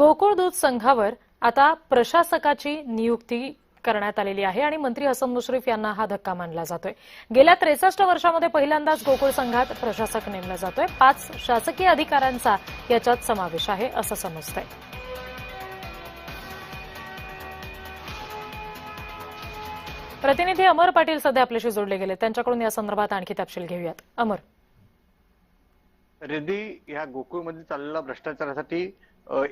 गोकुळ दूध संघावर आता प्रशासकाची नियुक्ती करण्यात आलेली आहे आणि मंत्री हसन मुश्रीफ यांना हा धक्का मानला जातोय। गेल्या 63 वर्षांमध्ये पहिल्यांदाच गोकुळ संघात प्रशासक नेमला जातोय। 5 शासकीय अधिकाऱ्यांचा याच्यात समावेश आहे असं समजतंय। प्रतिनिधी अमर पाटील सध्या आपल्याशी जोडले गेले, त्यांच्याकडून या संदर्भात आणखी तपशील घेऊयात। अमर, रेड्डी या गोकुळमध्ये चाललेल्या भ्रष्टाचारासाठी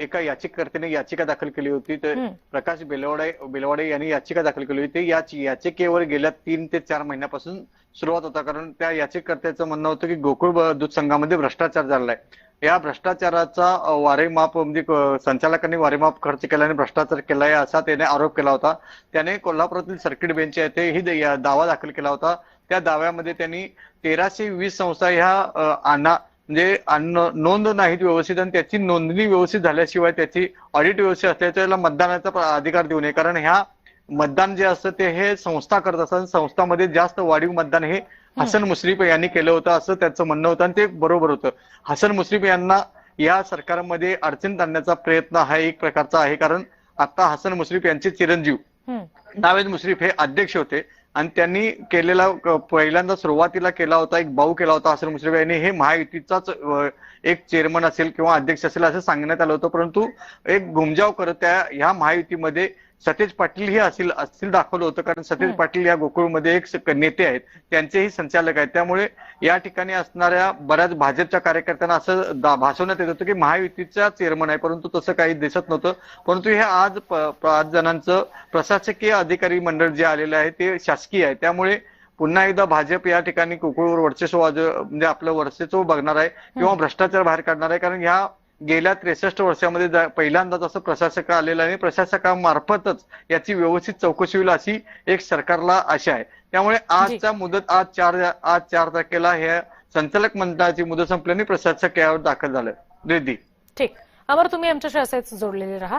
एका याचिकाकर्त्याने याचिका दाखल केली होती। तर प्रकाश बेलवाडे यांनी याचिका दाखल केली होती। या याचिकेवर गेल्या 3 ते 4 महिन्यापासून सुरुवात होता, कारण त्या याचिकाकर्त्याचं म्हणणं होतं की गोकुळ दूध संघामध्ये भ्रष्टाचार झालाय। या भ्रष्टाचाराचा वारेमाप म्हणजे संचालकांनी वारेमाप खर्च केल्याने भ्रष्टाचार केलाय असा त्याने आरोप केला होता। त्याने कोल्हापुरातील सर्किट बेंच येथे ही दावा दाखल केला होता। त्या दाव्यामध्ये त्यांनी 1320 संस्था ह्या म्हणजे नोंद नाहीत व्यवस्थित आणि त्याची नोंदणी व्यवस्थित झाल्याशिवाय त्याची ऑडिट व्यवस्थित असल्याच्या त्याला मतदानाचा अधिकार देऊ नये, कारण ह्या मतदान जे असतं ते हे संस्था करत असतात। संस्थांमध्ये जास्त वाढीव मतदान हे हसन मुश्रीफ यांनी केलं होतं असं त्याचं म्हणणं होतं आणि ते बरोबर होतं। हसन मुश्रीफ यांना या सरकारमध्ये अडचणीत आणण्याचा प्रयत्न हा एक प्रकारचा आहे, कारण आता हसन मुश्रीफ यांचे चिरंजीव नावेद मुश्रीफ हे अध्यक्ष होते आणि त्यांनी केलेला पहिल्यांदा सुरुवातीला केला होता एक भाऊ केला होता हसन मुश्रीफ यांनी, हे महायुतीचाच एक चेअरमन असेल किंवा अध्यक्ष असेल असं सांगण्यात आलं होतं, परंतु एक घुमजाव करत ह्या महायुतीमध्ये सतेज पाटील हे असतील दाखवलं होतं, कारण सतेज पाटील या गोकुळमध्ये एक नेते आहेत, त्यांचेही संचालक आहेत। त्यामुळे या ठिकाणी असणाऱ्या बऱ्याच भाजपच्या कार्यकर्त्यांना असं भासवण्यात येत होतं की महायुतीचा चेअरमन आहे, परंतु तसं काही दिसत नव्हतं। परंतु हे आज 5 जणांचं प्रशासकीय अधिकारी मंडळ जे आलेलं आहे ते शासकीय आहे। त्यामुळे पुन्हा एकदा भाजप या ठिकाणी गोकुळवर वर्चस्व म्हणजे आपलं वर्चस्व बघणार आहे किंवा भ्रष्टाचार बाहेर काढणार आहे, कारण ह्या गेल्या 63 वर्षामध्ये पहिल्यांदाच असं प्रशासक आलेलं आहे। प्रशासकामार्फतच याची व्यवस्थित चौकशी होईल अशी एक सरकारला आशा आहे। त्यामुळे आजचा मुदत आज 4 तारखेला हे संचालक मंडळाची मुदत संपल्याने प्रशासक यावर दाखल झालं। रेड्डी, ठीक। अमर, तुम्ही आमच्याशी असेच जोडलेले राहा।